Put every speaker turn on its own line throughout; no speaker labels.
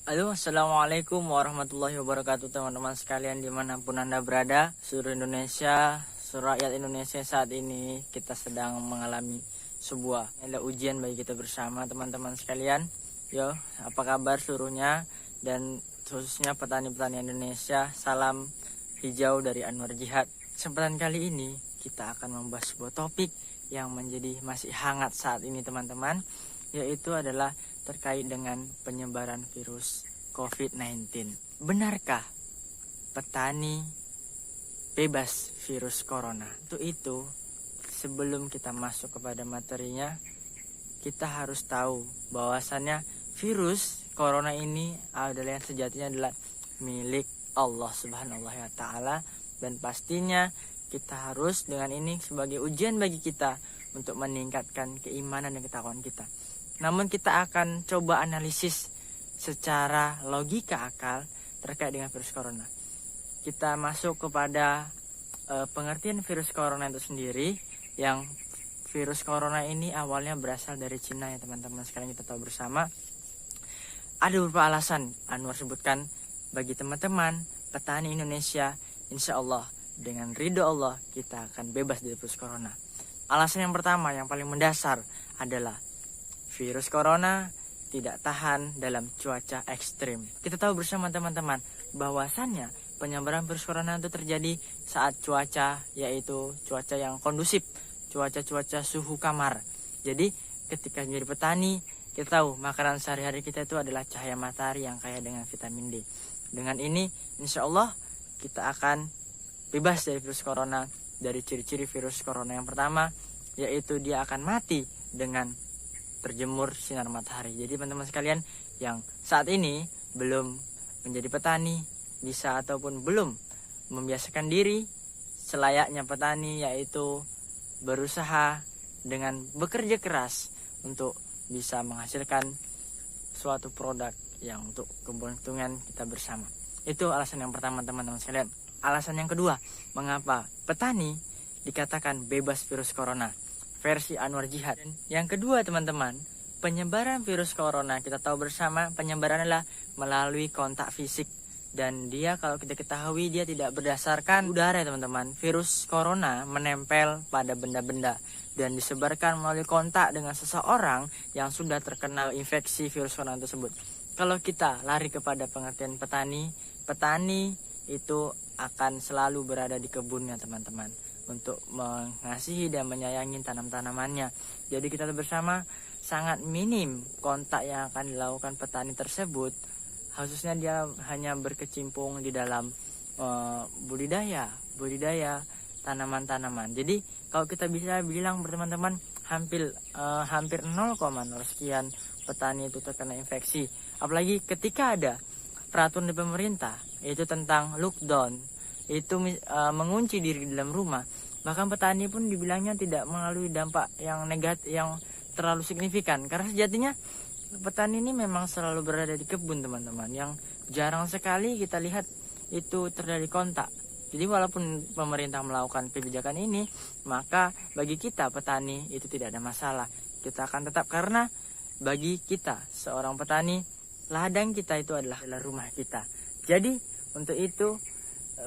Halo, assalamualaikum warahmatullahi wabarakatuh teman-teman sekalian dimanapun Anda berada, seluruh Indonesia, seluruh rakyat Indonesia. Saat ini kita sedang mengalami sebuah ujian bagi kita bersama teman-teman sekalian. Yo, apa kabar seluruhnya dan khususnya petani-petani Indonesia. Salam hijau dari Anwar Jihad. Kesempatan kali ini kita akan membahas sebuah topik yang menjadi masih hangat saat ini teman-teman, yaitu adalah terkait dengan penyebaran virus COVID-19. Benarkah petani bebas virus corona? Untuk itu, sebelum kita masuk kepada materinya, kita harus tahu bahwasannya virus corona ini adalah yang sejatinya adalah milik Allah Subhanahu wa Ta'ala, dan pastinya kita harus dengan ini sebagai ujian bagi kita untuk meningkatkan keimanan dan ketakwaan kita. Namun kita akan coba analisis secara logika akal terkait dengan virus corona. Kita masuk kepada pengertian virus corona itu sendiri. Yang virus corona ini awalnya berasal dari Cina ya teman-teman. Sekarang kita tahu bersama. Ada beberapa alasan Anwar sebutkan bagi teman-teman petani Indonesia. Insya Allah dengan ridho Allah kita akan bebas dari virus corona. Alasan yang pertama yang paling mendasar adalah virus corona tidak tahan dalam cuaca ekstrim. Kita tahu bersama teman-teman bahwasannya penyebaran virus corona itu terjadi saat cuaca, yaitu cuaca yang kondusif, cuaca suhu kamar. Jadi ketika menjadi petani, kita tahu makanan sehari-hari kita itu adalah cahaya matahari yang kaya dengan vitamin D. Dengan ini insya Allah kita akan bebas dari virus corona. Dari ciri-ciri virus corona yang pertama, yaitu dia akan mati dengan terjemur sinar matahari. Jadi teman-teman sekalian yang saat ini belum menjadi petani, bisa ataupun belum membiasakan diri selayaknya petani, yaitu berusaha dengan bekerja keras untuk bisa menghasilkan suatu produk yang untuk keuntungan kita bersama. Itu alasan yang pertama teman-teman sekalian. Alasan yang kedua, mengapa petani dikatakan bebas virus corona versi Anwar Jihad. Yang kedua teman-teman, penyebaran virus corona kita tahu bersama penyebaran adalah melalui kontak fisik, dan dia kalau kita ketahui dia tidak berdasarkan udara teman-teman. Virus corona menempel pada benda-benda dan disebarkan melalui kontak dengan seseorang yang sudah terkena infeksi virus corona tersebut. Kalau kita lari kepada pengertian petani itu akan selalu berada di kebunnya teman-teman, untuk mengasihi dan menyayangi tanam-tanamannya. Jadi kita bersama sangat minim kontak yang akan dilakukan petani tersebut, khususnya dia hanya berkecimpung di dalam budidaya tanaman-tanaman. Jadi kalau kita bisa bilang teman-teman hampir 0,0 sekian petani itu terkena infeksi. Apalagi ketika ada peraturan dari pemerintah itu tentang lockdown, itu mengunci diri di dalam rumah, bahkan petani pun dibilangnya tidak mengalami dampak yang negatif yang terlalu signifikan, karena sejatinya petani ini memang selalu berada di kebun teman-teman, yang jarang sekali kita lihat itu terjadi kontak. Jadi walaupun pemerintah melakukan kebijakan ini, maka bagi kita petani itu tidak ada masalah, kita akan tetap, karena bagi kita seorang petani, ladang kita itu adalah rumah kita. Jadi untuk itu,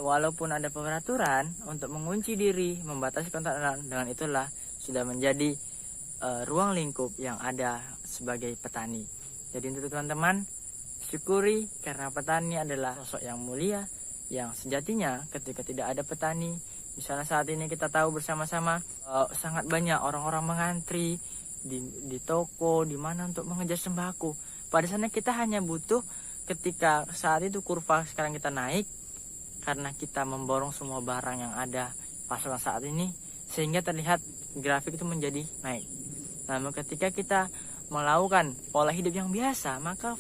walaupun ada peraturan untuk mengunci diri, membatasi kontak, dengan itulah sudah menjadi ruang lingkup yang ada sebagai petani. Jadi untuk teman-teman, syukuri karena petani adalah sosok yang mulia, yang sejatinya ketika tidak ada petani, misalnya saat ini kita tahu bersama-sama sangat banyak orang-orang mengantri di toko, di mana untuk mengejar sembako. Pada sana kita hanya butuh ketika saat itu kurva sekarang kita naik, karena kita memborong semua barang yang ada pasaran saat ini, sehingga terlihat grafik itu menjadi naik. Namun ketika kita melakukan pola hidup yang biasa, maka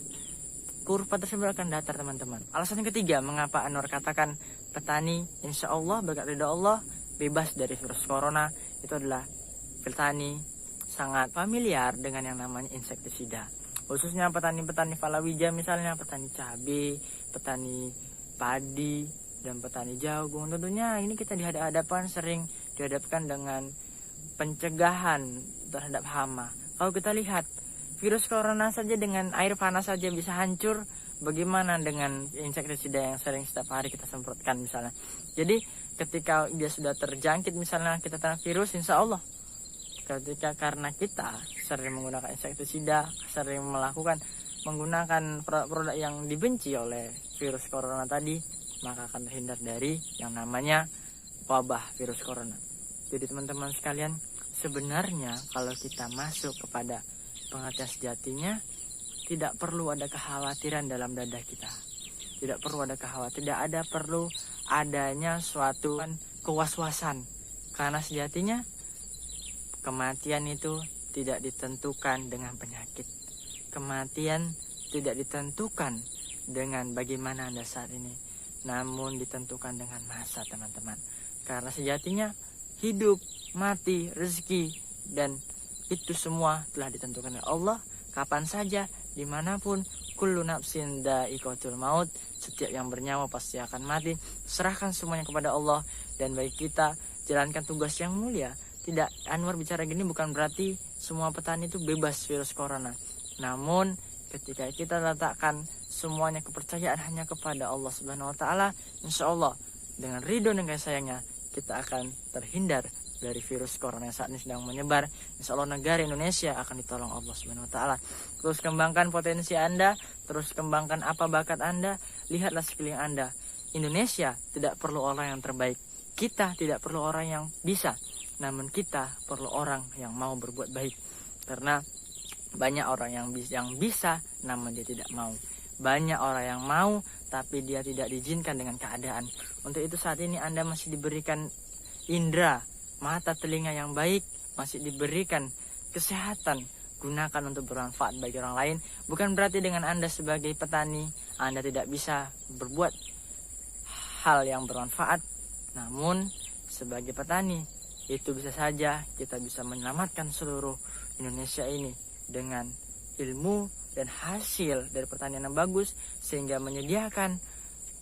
kurva tersebut akan datar teman-teman. Alasan yang ketiga, mengapa Anwar katakan petani insya Allah berkat ridha Allah bebas dari virus corona, itu adalah petani sangat familiar dengan yang namanya insektisida. Khususnya petani-petani palawija, misalnya petani cabai, petani padi, dan petani jagung. Tentunya ini kita sering dihadapkan dengan pencegahan terhadap hama. Kalau kita lihat virus corona saja dengan air panas saja bisa hancur, bagaimana dengan insektisida yang sering setiap hari kita semprotkan misalnya. Jadi ketika dia sudah terjangkit misalnya kita terkena virus, insya Allah karena kita sering menggunakan insektisida, sering menggunakan produk yang dibenci oleh virus corona tadi, maka akan terhindar dari yang namanya wabah virus corona. Jadi teman-teman sekalian, sebenarnya kalau kita masuk kepada pengertian sejatinya, tidak perlu ada kekhawatiran dalam dada kita. Tidak perlu ada kekhawatiran, tidak perlu adanya suatu kewaswasan. Karena sejatinya kematian itu tidak ditentukan dengan penyakit. Kematian tidak ditentukan dengan bagaimana Anda saat ini, namun ditentukan dengan masa, teman-teman. Karena sejatinya hidup, mati, rezeki, dan itu semua telah ditentukan oleh Allah. Kapan saja, dimanapun, kullu nafsin dha'iqatul maut, setiap yang bernyawa pasti akan mati. Serahkan semuanya kepada Allah, dan bagi kita jalankan tugas yang mulia. Tidak, Anwar bicara gini bukan berarti semua petani itu bebas virus corona. Namun ketika kita letakkan semuanya kepercayaan hanya kepada Allah Subhanahu wa taala, insya Allah dengan ridho dan kasih sayangnya kita akan terhindar dari virus corona yang saat ini sedang menyebar. Insya Allah negara Indonesia akan ditolong Allah Subhanahu wa taala. Terus kembangkan potensi Anda, terus kembangkan apa bakat Anda, lihatlah sekeliling Anda. Indonesia tidak perlu orang yang terbaik. Kita tidak perlu orang yang bisa, namun kita perlu orang yang mau berbuat baik. Karena banyak orang yang bisa namun dia tidak mau. Banyak orang yang mau tapi dia tidak diizinkan dengan keadaan. Untuk itu saat ini Anda masih diberikan indera, mata, telinga yang baik, masih diberikan kesehatan, gunakan untuk bermanfaat bagi orang lain. Bukan berarti dengan Anda sebagai petani Anda tidak bisa berbuat hal yang bermanfaat. Namun sebagai petani itu bisa saja kita bisa menyelamatkan seluruh Indonesia ini dengan ilmu dan hasil dari pertanian yang bagus, sehingga menyediakan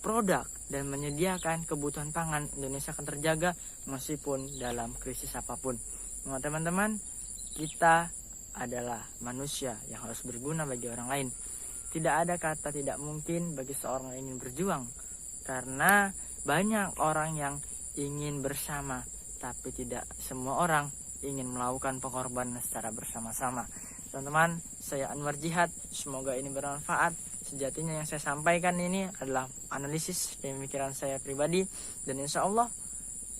produk dan menyediakan kebutuhan pangan Indonesia akan terjaga meskipun dalam krisis apapun. Nah, teman-teman, kita adalah manusia yang harus berguna bagi orang lain. Tidak ada kata tidak mungkin bagi seorang yang ingin berjuang, karena banyak orang yang ingin bersama, tapi tidak semua orang ingin melakukan pengorbanan secara bersama-sama. Teman-teman, saya Anwar Jihad, semoga ini bermanfaat. Sejatinya yang saya sampaikan ini adalah analisis dan pemikiran saya pribadi, dan insya Allah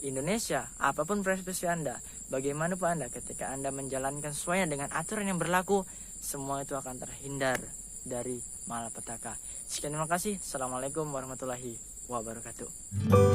Indonesia, apapun profesi Anda, bagaimanapun Anda, ketika Anda menjalankan sesuai dengan aturan yang berlaku, semua itu akan terhindar dari malapetaka. Sekian, terima kasih. Assalamualaikum warahmatullahi wabarakatuh.